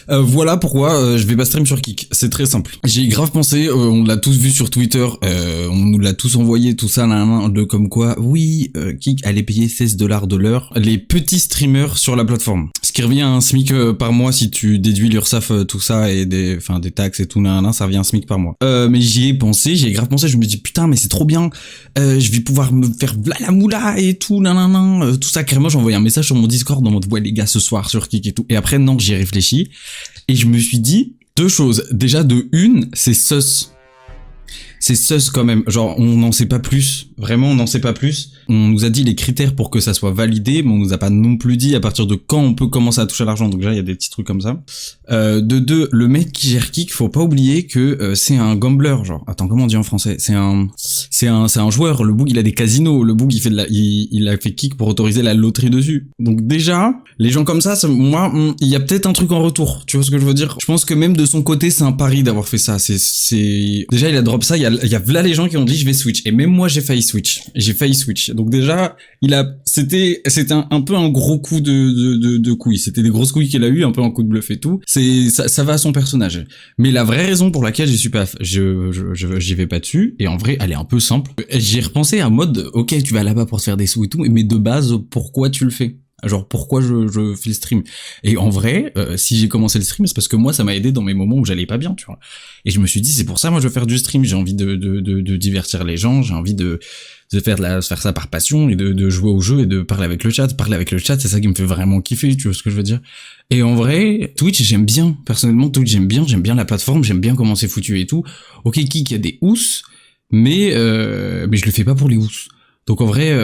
Voilà pourquoi je vais pas stream sur Kik. C'est très simple. J'ai grave pensé, on l'a tous vu sur Twitter, on nous l'a tous envoyé, tout ça, de comme quoi, oui, Kik allait payer $16 de l'heure les petits streamers sur la plateforme. Ce qui revient à un SMIC par mois si tu déduis l'URSSAF, tout ça, et des taxes et tout, ça revient à un SMIC par mois. Mais j'y ai pensé, j'ai grave pensé, je me dis, putain, mais c'est trop bien, je vais pouvoir me faire v'là la moula et tout, tout ça. Carrément, j'ai envoyé un message sur mon Discord en mode, ouais les gars, ce soir sur Kik et tout. Et après, non, j'y ai réfléchi. Et je me suis dit deux choses. Déjà, de une, c'est sus. C'est sus quand même. Genre, on n'en sait pas plus. Vraiment, on n'en sait pas plus. On nous a dit les critères pour que ça soit validé, mais on nous a pas non plus dit à partir de quand on peut commencer à toucher à l'argent. Donc déjà, il y a des petits trucs comme ça. De deux, le mec qui gère Kik, faut pas oublier que c'est un gambler. Genre, attends, comment on dit en français? C'est un joueur. Le Boog, il a des casinos. Le Boog, il a fait Kik pour autoriser la loterie dessus. Donc déjà, les gens comme ça, moi, il y a peut-être un truc en retour. Tu vois ce que je veux dire? Je pense que même de son côté, c'est un pari d'avoir fait ça. Déjà, il a drop ça. Il y a là les gens qui ont dit je vais switch. Et même moi, j'ai failli switch. Donc déjà, c'était un peu un gros coup de couilles. C'était des grosses couilles qu'il a eu, un peu un coup de bluff et tout. Ça va à son personnage. Mais la vraie raison pour laquelle j'y vais pas dessus, et en vrai, elle est un peu simple. J'ai repensé à mode, ok, tu vas là-bas pour te faire des sous et tout, mais de base, pourquoi tu le fais? Genre, pourquoi je fais le stream? Et en vrai, si j'ai commencé le stream, c'est parce que moi, ça m'a aidé dans mes moments où j'allais pas bien, tu vois. Et je me suis dit, c'est pour ça, moi, je veux faire du stream. J'ai envie de divertir les gens, j'ai envie de faire ça par passion, et de jouer au jeu, et de parler avec le chat. Parler avec le chat, c'est ça qui me fait vraiment kiffer, tu vois ce que je veux dire? Et en vrai, Twitch, j'aime bien. Personnellement, Twitch, j'aime bien la plateforme, j'aime bien comment c'est foutu et tout. Ok, Kik, il y a des housses, mais je le fais pas pour les housses. Donc en vrai,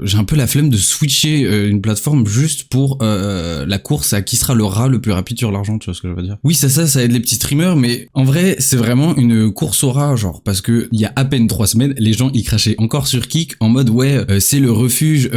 j'ai un peu la flemme de switcher une plateforme juste pour la course à qui sera le rat le plus rapide sur l'argent, tu vois ce que je veux dire? Oui, ça aide les petits streamers, mais en vrai, c'est vraiment une course au rat, genre, parce que il y a à peine 3 semaines, les gens y crachaient encore sur Kik en mode ouais, c'est le refuge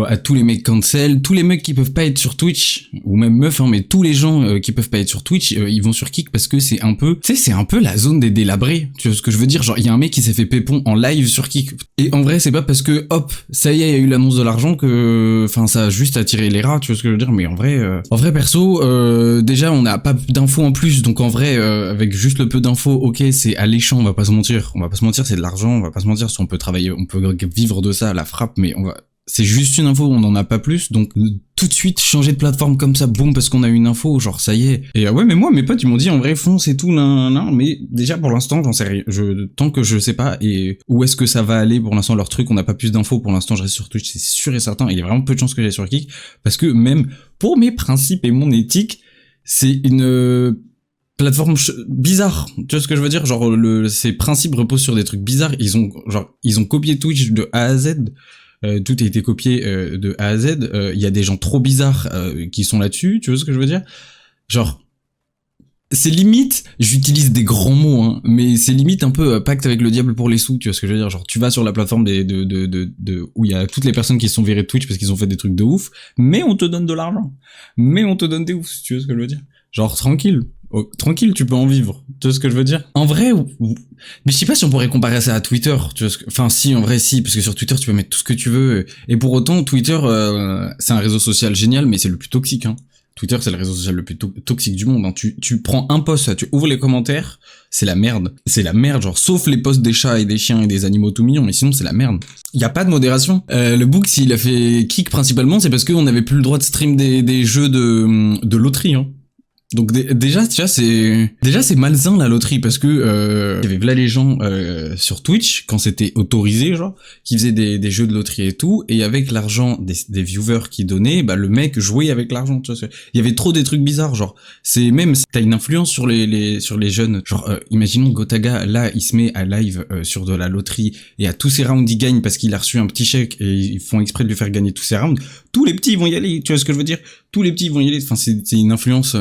à tous les mecs cancel, tous les mecs qui peuvent pas être sur Twitch, ou même meufs, mais tous les gens qui peuvent pas être sur Twitch, ils vont sur Kik parce que c'est un peu, tu sais, c'est un peu la zone des délabrés, tu vois ce que je veux dire? Genre, il y a un mec qui s'est fait pépon en live sur Kik, et en vrai, c'est pas parce que hop, ça y est, il y a eu l'annonce de l'argent que, ça a juste attiré les rats, tu vois ce que je veux dire? Mais en vrai perso, déjà on n'a pas d'infos en plus, donc en vrai, avec juste le peu d'infos, ok, c'est alléchant, on va pas se mentir, c'est de l'argent, on va pas se mentir, si on peut travailler, on peut vivre de ça à la frappe, mais c'est juste une info, on n'en a pas plus, donc tout de suite changer de plateforme comme ça, boum, parce qu'on a une info, genre ça y est. Et ouais, mais moi, mes potes, ils m'ont dit en vrai, fonce et tout, mais déjà pour l'instant, j'en sais rien. Tant que je sais pas et où est-ce que ça va aller pour l'instant leur truc, on n'a pas plus d'infos, pour l'instant je reste sur Twitch, c'est sûr et certain, il y a vraiment peu de chances que j'aille sur Kik, parce que même pour mes principes et mon éthique, c'est une plateforme bizarre, tu vois ce que je veux dire? Genre ces principes reposent sur des trucs bizarres, ils ont copié Twitch de A à Z. Tout a été copié de A à Z. Il y a des gens trop bizarres qui sont là-dessus, tu vois ce que je veux dire? Genre, c'est limite, j'utilise des grands mots, mais c'est limite un peu pacte avec le diable pour les sous, tu vois ce que je veux dire? Genre, tu vas sur la plateforme où il y a toutes les personnes qui se sont virées de Twitch parce qu'ils ont fait des trucs de ouf, mais on te donne de l'argent. Mais on te donne des oufs, tu vois ce que je veux dire? Genre, tranquille. Oh, tranquille, tu peux en vivre. Tu vois ce que je veux dire? En vrai, mais je sais pas si on pourrait comparer ça à Twitter. Tu vois si, en vrai, si, parce que sur Twitter, tu peux mettre tout ce que tu veux. Et pour autant, Twitter, c'est un réseau social génial, mais c'est le plus toxique, Twitter, c'est le réseau social le plus toxique du monde, Tu prends un post, tu ouvres les commentaires, c'est la merde. C'est la merde, genre, sauf les posts des chats et des chiens et des animaux tout mignons, mais sinon, c'est la merde. Y a pas de modération. Le Book, s'il a fait Kik principalement, c'est parce qu'on n'avait plus le droit de stream des jeux de loterie, Donc déjà, tu vois, c'est malsain la loterie, parce que il y avait là les gens sur Twitch quand c'était autorisé, genre, qui faisaient des jeux de loterie et tout, et avec l'argent des viewers qui donnaient, le mec jouait avec l'argent, tu vois. Il y avait trop des trucs bizarres, genre, t'as une influence sur les jeunes, genre, imaginons Gotaga, là, il se met à live sur de la loterie, et à tous ses rounds il gagne parce qu'il a reçu un petit chèque, et ils font exprès de lui faire gagner tous ses rounds. Tous les petits ils vont y aller, tu vois ce que je veux dire? Tous les petits vont y aller, c'est une influence.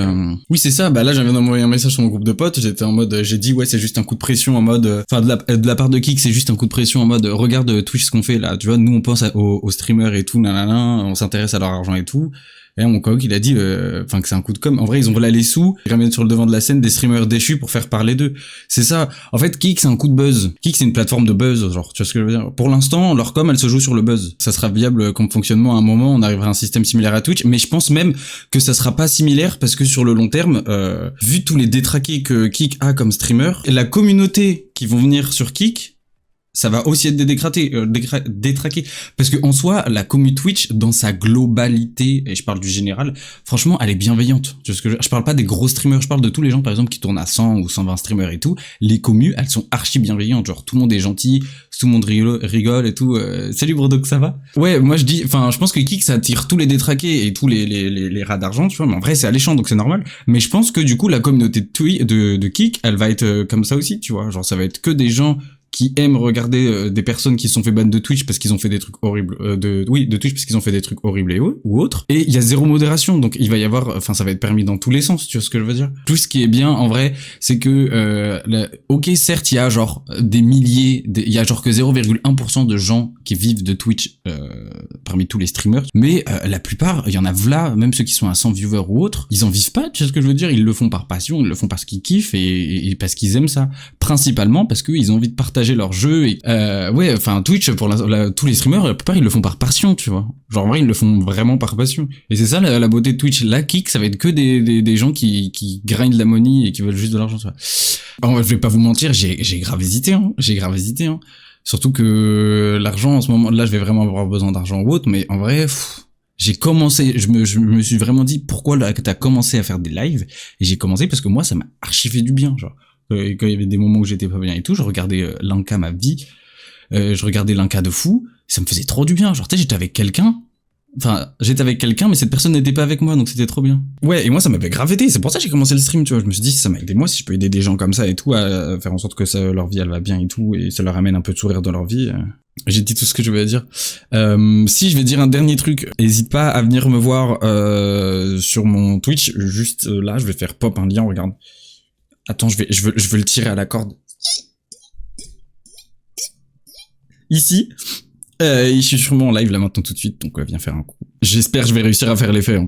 Oui, c'est ça, là j'avais envoyé un message sur mon groupe de potes, j'étais en mode, j'ai dit ouais, c'est juste un coup de pression en mode, de la part de Kik, c'est juste un coup de pression en mode, regarde Twitch ce qu'on fait là, tu vois, nous on pense aux streamers et tout, on s'intéresse à leur argent et tout, Et là, mon coq, il a dit, enfin, que c'est un coup de com'. En vrai, ils ont volé les sous, ils ramènent sur le devant de la scène des streamers déchus pour faire parler d'eux. C'est ça. En fait, Kik, c'est un coup de buzz. Kik, c'est une plateforme de buzz, genre, tu vois ce que je veux dire? Pour l'instant, leur com, elle se joue sur le buzz. Ça sera viable comme fonctionnement à un moment, on arrivera à un système similaire à Twitch, mais je pense même que ça sera pas similaire parce que sur le long terme, vu tous les détraqués que Kik a comme streamer, la communauté qui vont venir sur Kik, ça va aussi être détraqué. Parce que en soi, la commu Twitch, dans sa globalité, et je parle du général, franchement, elle est bienveillante. Tu vois ce que je parle pas des gros streamers, je parle de tous les gens, par exemple, qui tournent à 100 ou 120 streamers et tout. Les commus, elles sont archi bienveillantes. Genre, tout le monde est gentil, tout le monde rigole et tout. Salut Brodoc, ça va? Ouais, moi je dis, enfin, je pense que Kik, ça attire tous les détraqués et tous les rats d'argent, tu vois. Mais en vrai, c'est alléchant, donc c'est normal. Mais je pense que du coup, la communauté de Kik, elle va être comme ça aussi, tu vois. Genre, ça va être que des gens qui aiment regarder des personnes qui se sont fait ban de Twitch parce qu'ils ont fait des trucs horribles, de Twitch parce qu'ils ont fait des trucs horribles ou autres. Et il y a zéro modération, donc il va y avoir, enfin ça va être permis dans tous les sens, tu vois ce que je veux dire. Tout ce qui est bien en vrai, c'est que, ok certes il y a genre des milliers, il y a genre que 0,1% de gens qui vivent de Twitch parmi tous les streamers, mais la plupart, il y en a v'là, même ceux qui sont à 100 viewers ou autres, ils en vivent pas, tu vois ce que je veux dire. Ils le font par passion, ils le font parce qu'ils kiffent et parce qu'ils aiment ça, principalement parce qu'ils ont envie de partager leur jeu et ouais, enfin Twitch pour tous les streamers, la plupart ils le font par passion, tu vois. Genre en vrai ils le font vraiment par passion. Et c'est ça la beauté de Twitch. La Kik, ça va être que des gens qui grindent la money et qui veulent juste de l'argent, tu vois. Alors, je vais pas vous mentir, j'ai grave hésité, hein. Surtout que l'argent en ce moment là, je vais vraiment avoir besoin d'argent ou autre, mais en vrai j'ai commencé, je me suis vraiment dit pourquoi là que t'as commencé à faire des lives, et j'ai commencé parce que moi ça m'a archi fait du bien, genre. Et quand il y avait des moments où j'étais pas bien et tout, je regardais Lanka ma vie, je regardais Lanka de fou, ça me faisait trop du bien. Genre tu sais, j'étais avec quelqu'un, mais cette personne n'était pas avec moi, donc c'était trop bien. Ouais, et moi ça m'avait grave aidé, c'est pour ça que j'ai commencé le stream, tu vois. Je me suis dit, ça m'a aidé moi, si je peux aider des gens comme ça et tout, à faire en sorte que leur vie elle va bien et tout, et ça leur amène un peu de sourire dans leur vie. J'ai dit tout ce que je voulais dire. Si je vais dire un dernier truc, n'hésite pas à venir me voir sur mon Twitch, juste là, je vais faire pop un lien, regarde. Attends, je veux le tirer à la corde. Ici. Je suis sûrement en live là maintenant tout de suite, donc viens faire un coup. J'espère que je vais réussir à faire l'effet. Hein.